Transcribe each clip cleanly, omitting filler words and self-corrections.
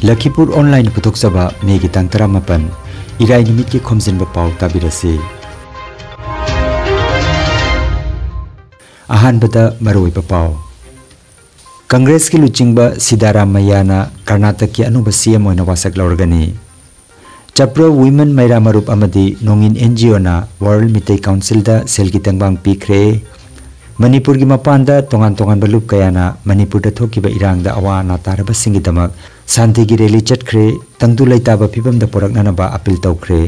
Lakhipur online पुथोक्सबा Maggi तांग 18 इराई निमित की खोमजिनबा पाउ ताबिरसी अहानबदा मरोइबा पाउ कांग्रेस की लुचिंगबा सिद्धारामैयाना कर्नाटक की अनुभव सीएम ओइना वासक लौरगनी चप्रो वुमेन मैरा मरुप अमदी नोंगिन एनजीओ ना वर्ल्ड मितै काउंसिल दा सेल की तंगबांग पीख्रे मणिपुर की मपानदा तोंगान तोंगान बलुप कयाना मणिपुर दा थोकिबा इरांगदा अवाना तारबा सिंगी दमक शांति की रैली चटख्रे तंगदु लैताबा फिबम दा पोरकनानबा अपील तौख्रे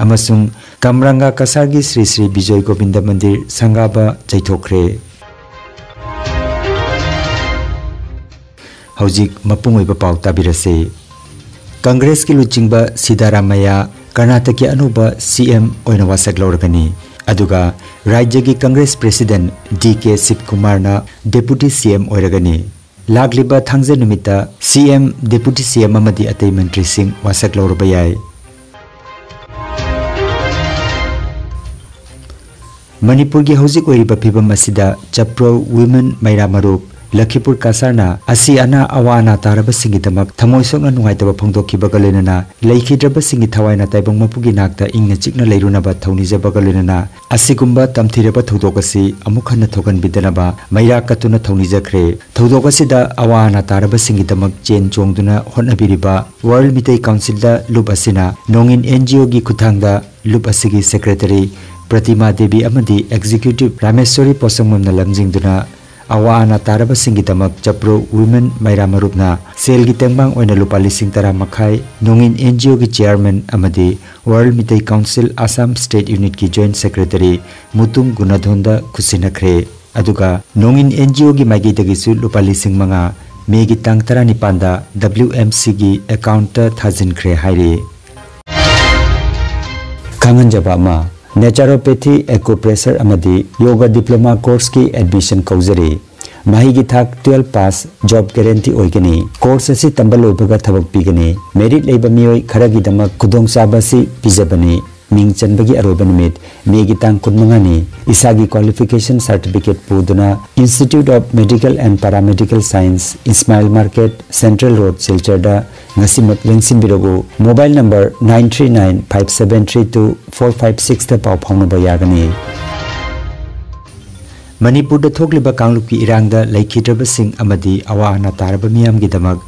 अमसुंग कामरंगा कसारगी श्री श्री विजय गोविंद मंदिर संगाबा जैथोख्रे हौजिक मपुंगोइबा पाउ ताबिरसे कांग्रेस की लुचिंगबा सिद्धारामैया कर्नाटक की अनुभव सीएम ओइना वासक लौरगनी अदुगा राज्य की कांग्रेस प्रेसिडेंट डीके शिवकुमार ना डेप्यूटी सीएम ओइरगनी लागलिबा थांजे निमित्ता सीएम डेप्यूटी सीएम अमदी अतै मंत्री सिंह वासक लौरबा याय मणिपुर की हौजिक ओइरिबा फिबम असिदा चप्रो वुमेन मैरा मरुप लखीपुर कासारना असी अना अवाना तारबा सिंगी दमक थमोइसोंना नुंगाइतबा फोंदोखिबगा लोइनना लैखिद्रबा सिंगी थवाइना ताइबंग मपुगी नाकता इंगना चिकना लैरुनबा थौनिजबगा लोइनना असिगुंबा तमथिरबा थौदोकसि अमुक हन्ना थोगनबिदनबा मैरा कतुना थौनिजख्रे थौदोकसिदा अवाना तारबा सिंगी दमक चेन चोंगदुना होटनबिरिबा वर्ल्ड मितै काउंसिल दा लुप असिना नोंगिन एनजीओ की खुथांगदा लुप असिगी सेक्रेटरी प्रतिमा देवी अमदी एग्जीक्यूटिव रामेश्वरी पोसंगमना लमजिंगदुना अवाना तारबा सिंगी दमक चप्रो वुमेन मैरा मरुपना सेल की तेंबांग ओइना लुपा लिसिंग तरा मखाई नोंगिन एनजीओ की चेयरमैन अमदी वर्ल्ड मितै काउंसिल असम स्टेट यूनिट की जॉइंट सेक्रेटरी मुतुम गुनाधोंदा खुसिनख्रे अदुगा नोंगिन एनजीओ की माइगीदगिसु लुपा लिसिंग मंगा मेगी तांग 19 दा WMC की अकाउंट थाजिनख्रे हाइरे खांगनजबा नेचुरोपैथी एक्यूप्रेशर अमदी योगा डिप्लोमा कोर्स की एडमिशन कौजरी माही की थाक 12 पास जॉब गारंटी ओइगनी कोर्स असी तंबल लोइबगा थबक पीगनी मेरिट लेबा मियोय खरगी दमक खुदोंग साबसी पिजबनी मिंग चनबगी अरोइबा निमित मेगी तांग 15 नि इसागी क्वालिफिकेशन सर्टिफिकेट पुदुना institute of medical and paramedical science Ismail market central road सिलचरदा ngasimat lengsin birogo mobile number 9395732456 दा पाव फाउनबा यागनी मणिपुर दा थोकलिबा कांगलुप की इरांगदा लैखिद्रबा सिंह अमदी अवाना तारबा मियाम की दमक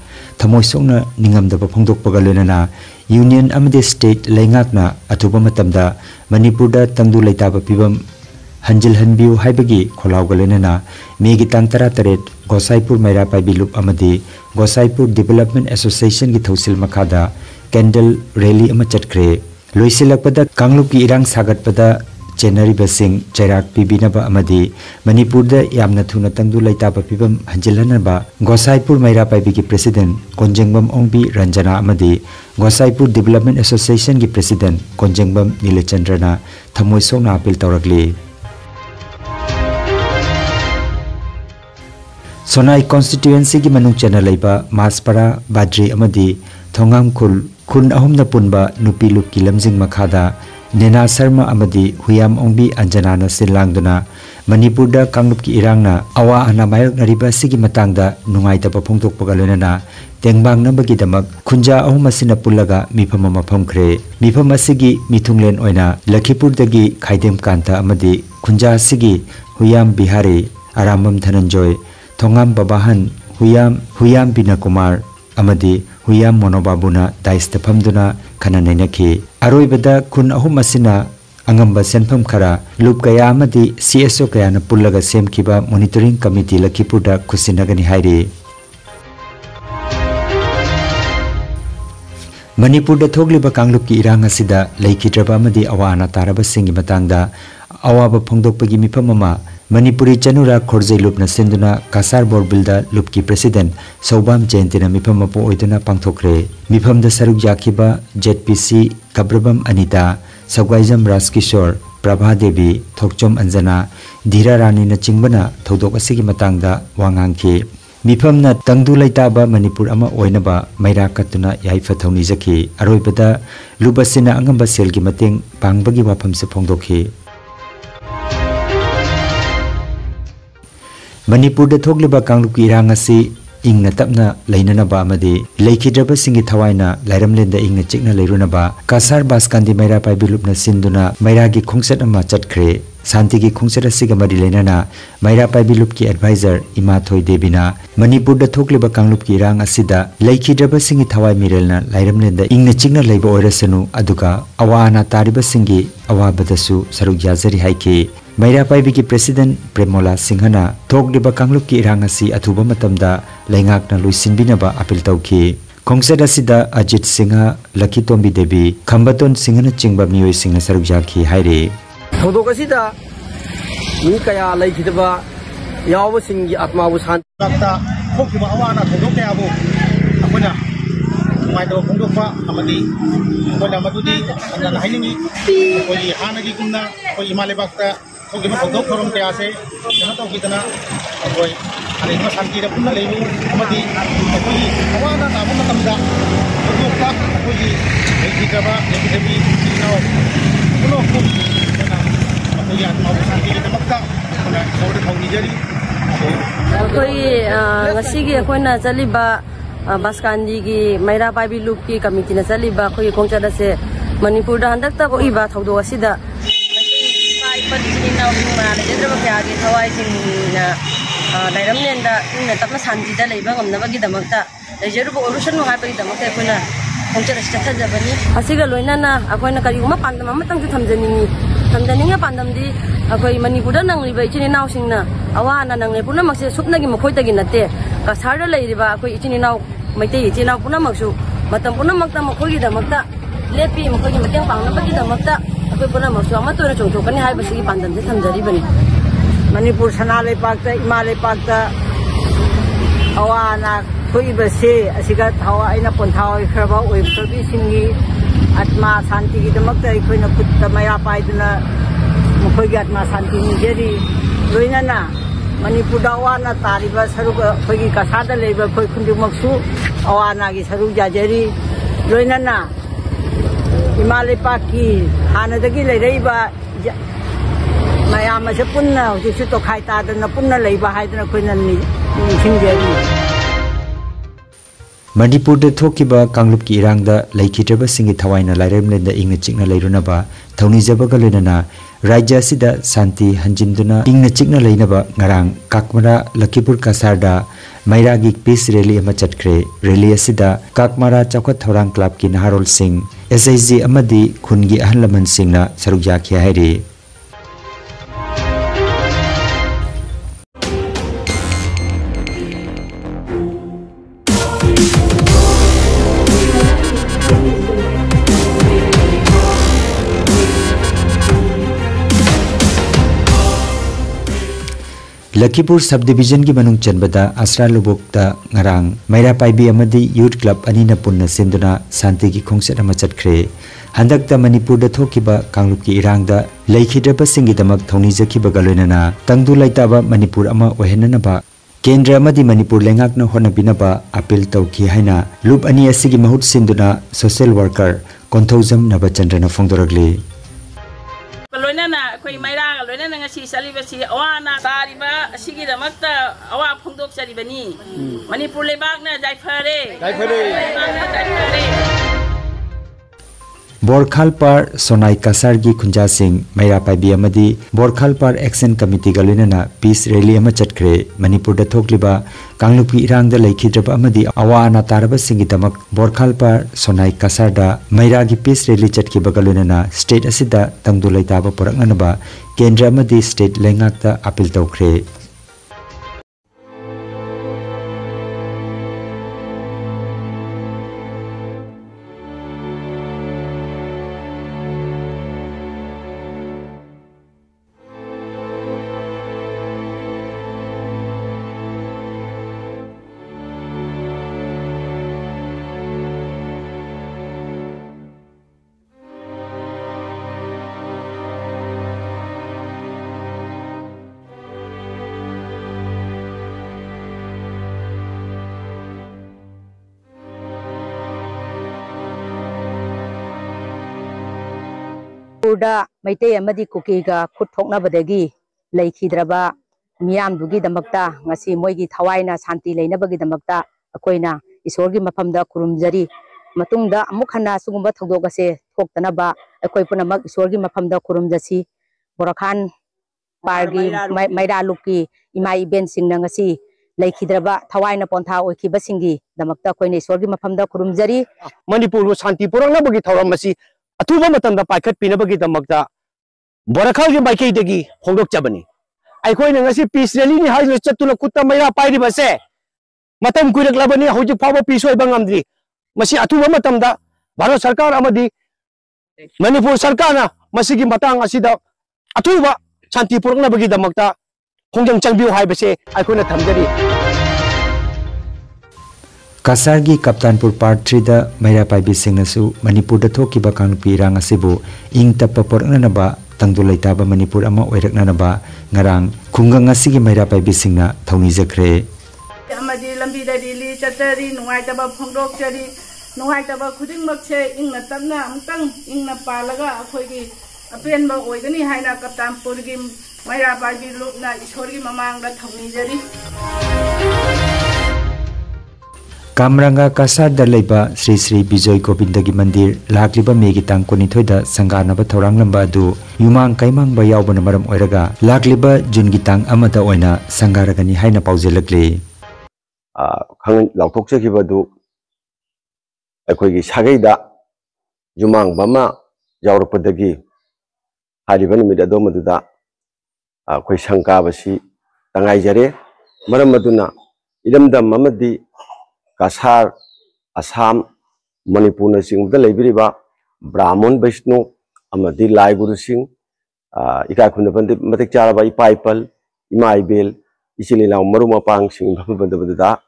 थमोइसोंना निंगमदबा फोंदोकपगा लोइनना यूनियन अमदी स्टेट लैंगाकना अथुबा मतमदा मणिपुर दा तंगदु लैताबा पिबम हंजिल हनबियु हाइबगी खोलावगा लोइनना मेगी तांग 13 गोसाईपुर मैरा पाइबिलुप अमदी गोसाईपुर डेवलपमेंट एसोसिएशन की थौसिल मखादा कैंडल रैली अमा चटख्रे लोइसिलकपदा कांगलुप की इरांग सागतपदा चेनरिबा सिंह चैराक पिबिनबा अमदी मणिपुर दा यामना थुना तंगदु लैताबा पिबम हंजिलनबा गोसाईपुर मैरा पाइबी की प्रेसिडेंट कोंजेंगबम ओंबी रंजना अमदी गोसाईपुर डेवलपमेंट एसोसिएशन की प्रेसिडेंट कोंजेंगबम नीलचंद्रना थमोइसोंना अपील तौरगली सोनाई कॉन्स्टिट्यूएंसी की मनुंग चना लेबा मासपरा बाद्री अमदी थोंगाम खुल खुन अहुमना पुनबा नुपी लुप की लमजिंग मखादा नेना शर्मा अमदी हुयाम ओंबी अंजनाना सिलांगदुना मणिपुर दा कांगलुप की इरांगना अवा अना मायक नरिबा सिगी मतंगदा नुंगाइतबा फोंदोकपगा लोइनना तेंगबांग नंबगी दमक खुंजा अहुम असिना पुल्लगा मिफम अमा फमख्रे मिफम असिगी मिथुंगलेन ओइना लखीपुर दगी खाइदेम कांता अमदी खुंजा असिगी हुयाम बिहारी आरामबम धनंजय थोंगाम बाबाहन हुयाम बिना कुमार अमदी हुयाम मोनोबाबुना दाइस्ता फमदुना खना नैनखी अरोइबदा खुन अहुम असिना अंगंबा सेनफम खरा लुप कया अमदी CSO कयाना पुल्लगा सेमखिबा मॉनिटरिंग कमिटी लखीपुरदा खुसिनगनी हाइरे मणिपुर दा थोगलिबा कांगलुप की इरांग असिदा लैखिद्रबा अमदी अवाना तारबा सिंगी मतंगदा अवाबा फोंदोकपगी मिफम अमा मणिपुरी चनुरा खोरजै लुपना सिंदुना कासार बोरबिलदा लुप की प्रेसिडेंट सौबाम जयंतीना मिफम अपो ओइदुना पांथोखरे मिफम दा सरुक याखिबा ZPC कब्रबम अनिता सगवाइजम राजकिशोर प्रभा देवी थोकचोम अंजना धीरा रानी न चिंगबना थौदोक असिगी मतंगदा वांगांखी मिफमना तंगदु लैताबा मणिपुर अमा ओइनबा मैरा कतुना याइफा थौनिजखी अरोइबदा लुबसिना अंगंबा सेल की मतेंग पांगबगी वाफम से फोंदोखी मणिपुर थोकलिबा कांगलुप की इरांग असी ingna tapna leinanaba amadi leikidraba singi thawaina lairamlenda ingna chikna leirunaba kasar baskandi maira paibilupna sinduna mairagi khongset ama chatkhre शांति की खुंसर सिग मरी लेना मायरा पाइबिलुप की एडवाइजर इमा थोई देबिना मणिपुर द थोकलिबा कांगलुप की रांग असिदा लैखिद्रब सिंगी थवाई मिरेलना लाइरमलेंदा इंगना चिंगना लैबा ओइरसनु अदुगा अवाना तारिबा सिंगी अवाबदसु सरुक याजरी हाइके मायरा पाइबी की प्रेसिडेंट प्रेमोला सिंहना थोकलिबा कांगलुप की रांग असि अथुबा मतमदा लैंगाकना लुइसिनबिनबा अपील तौखि खोंगसेद असिदा अजित सिंह लकी तोंबी देवी खंबतोन सिंहना चिंगबा मियोय सिंहना सरुक याखि हाइरे थोदोक असिदा मी कया लैखिदबा यावसिंगी आत्माबु शांति थोकिबा अवाना थोदोक कयाबु अखोना माइदो फोंदोकपा अमदी अखोना मदुदी अनन हाइनिंगी अखोई हानगी गुमना अखोई इमालेबाकता थोकिबा थोदोक थोरम कयासे जनो तौकिदना अखोई अनेक शांति द पुन्ना लेबु अमदी अखोई अवाना ताबु मतमदा थोदोकपा अखोई लैखिदबा लैखिदबी सिनाव पुनो अखोई चलीबा बास्कांदी की मैरा पाइबी लुप की कमिटी चलीबा अखोई खोंगचद से मणिपुर हंदक होइबा थौदो असिदा तपना शांति लेबा लेजरुबो ओरुसन नुहाबगीदमक्ता अखोइना खोंगचद चथजबनी असिगा लोइनाना अखोइना करिगुमा पांदम अमतंग थमजनिंगी थमजनिंगा पांदमदी अखोई मणिपुर नंगलिबा इचिन इनाउसिंगना अवाना नंगले पुनमक्से सुपनगी मखोइतगी नते कसारदा लैरिबा अखोई इचिन इनाउ मैतै इचिन इनाउ पुनमक्सु मतम पुनमक्ता मखोइगीदमक्ता लेपि मखोइगी मतेंग पांगनबगीदमक्ता अखोई पुनमक्सु अमतोइना चोंथोकनी हाइबसिगी पांदमसे थमजरिबनी मणिपुर सना लेपाक्ता इमा लेपाक्ता अवाना खोइबसे असिगा थावा आइना पोंथाव खरबा ओइबसबी सिंगी आत्मा शांति की दमक्ता अखोइना खुद मैरा पाइदना मखोइगी आत्मा शांति निजरी लोइनाना मणिपुर अवाना तारिबा सरुक अखोइगी कसादा लेबा अखोइ खुंदुमक्सु अवानागी सरुक याजरी लोइनाना इमालेपाकी हानदगी लेरैबा मयाम से पुन्ना हजिसु तोखाइ तादना पुन्ना लेबा हाइदना अखोइना निसिंजरी मणिपुर थोकिबा कांगलुप की इरांग लैखिद्रब सिंगी थवाइना लाइरमलेंदा इंगना चिकना लेरुनबा थौनिजबगा लोइनना राज्य असिदा शांति हंजिंदुना इंगना चिकना लेनबा ngarang kakmara लखीपुर कासारदा मैरागी पीस रैली अमा चटख्रे रैली असिदा काकमारा चौखत थौरांग क्लब की नहारोल सिंह एसआईजी अमदी खुनगी अहल लमन सिंहना सरुक याखिया हाइरे लखीपुर सब डिवीजन की मनुंग चनबदा आसरा लुबोकता ngarang मैरा पाइबी अमदी यूथ क्लब अनिना पुन्ना सिंदुना शांति की खोंगसेट अमा चटख्रे हंदकता मणिपुर द थोकिबा कांगलुप की इरांगदा लैखिद्रब सिंगी दमक थौनिजखिबगा लोइनना तंगदु लैताबा मणिपुर अमा ओहेननबा केंद्र अमदी मणिपुर लेंगाकना होनबिनबा अपील तौखि हाइना लुप अनि असिगी महुत सिंदुना सोशल वर्कर कोंथौजम नबचंद्रना फोंदोरगले लोइनाना अखोई मैरा लोइनाना ngasi salibasi awana tariba asigidamata awa phongdok charibani manipur lebakna jaifare बोरखालपार Sonai कासार की खुंजा सिंह मैरा पाइबी अमदी बोरखालपार एक्शन कमिटी गलिनना पीस रैली अमा चटख्रे मणिपुर द थोकलिबा कांगलुप की इरांग द लैखिद्रब अमदी अवाना तारब सिंगी दमक बोरखालपार सोनाई कासार दा मैरा की पीस रैली चटखिबा गलिनना स्टेट असिदा तंगदु लैताबा पुरकनबा केंद्र अमदी स्टेट लेंगाकता अपील तौख्रे मैतै अमदी कुकीगा खुद थोकनाबदगी लैखिद्रबा मियामदुगीदमक्ता ngasi moigi thawaina shanti leinabagidamक्ता akoina isorgi mafamda kurumjari matungda amuk hana sugumba thogdok ase thoktanaba akoi punamak isorgi mafamda kurumjasi Borakhan pargi mairaluki imai ben singna ngasi laikhidraba thawaina pontha oikhiba singi damakta koine isorgi mafamda kurumjari Manipur shanti purangnabagi thauramasi atuba matamda paikhat pinabagi damakta Borakhalgi maikeidagi hongdokchabani aikoina ngasi peace rally ni hailo chatuna kutta maira pairibase matam kuiraklabani hojik fawa peace oiba ngamdri masi atuba matamda Bharat Sarkar amadi Manipur Sarkarna masigi matang asida atuba shanti purangnabagi damakta hongjang changbiu haibase aikoina thamjari Kasargi Kaptanpur Part 3 da Maira Paibi Singnasu Manipur da thokiba kangpi rang asibu ing tappa pornanaba tangdulaitaba Manipur ama oiraknanaba ngarang khungang asigi Maira Paibi Singna thawni jakre amadi lambi da dili chatari nuai taba phongdok chari nuai taba khuding makche ingna tamna amtang ingna palaga akhoigi apen ba oigani haina Kaptanpur gi Maira Paibi lupna ishorgi mamang da thawni jari Kamranga Kasar da leiba Sri Sri Bijoy Gobindagi Mandir lakliba megi tang konithoi da sanganaba thorang lamba du yumang kaimang ba yaubana maram oiraga lakliba jungi tang amada oina sangaragani haina paujelakle khang lauthokchekiba du akoigi sageida yumang bama yaurapadagi hariba numida do maduda akoi sangkabasi tangai jare maram maduna idamdam amadi Kasar, Assam, Manipur na singda leibiriba Brahman Vishnu amadi Lai Guru Singh ikai khunda bande matik charaba ipaipal imaibel isilila maruma pang sing bande banda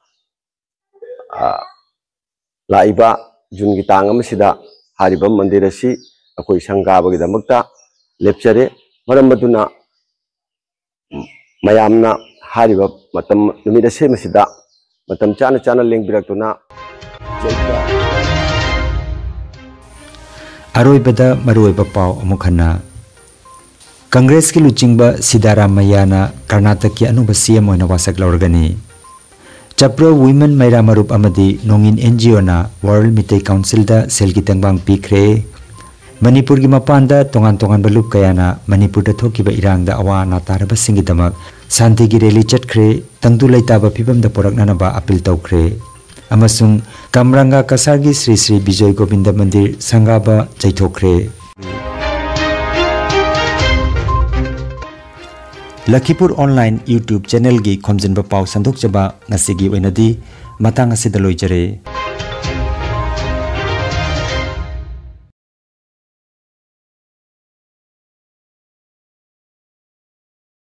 laiba jungi tangam sida hariba mandirasi akoi sangaba gidamakta lepchare maram maduna mayamna hariba matam numida semasida matam chana leng biraktuna Aroibada maroiba pau amukhana Congress ki luchingba Siddaramayana Karnataka ki anuba CM oina wasak laurgani Chapro Women Maira Marup amadi Nongin NGO na World Mitei Council da selgi tangbang pikre Manipur gi mapanda tongan balup kayana Manipur da thokiba irang da awa na taraba singi damak Santi gi rally chatkre tangdu laitaba phibam da poraknanaba appeal tawkre amasung Kamranga Kasargi Sri Sri Bijoy Govinda Mandir sangaba chaithokre Lakhipur Online YouTube channel gi khomjinba pau sandok chaba ngasigi oinadi matang asida loijare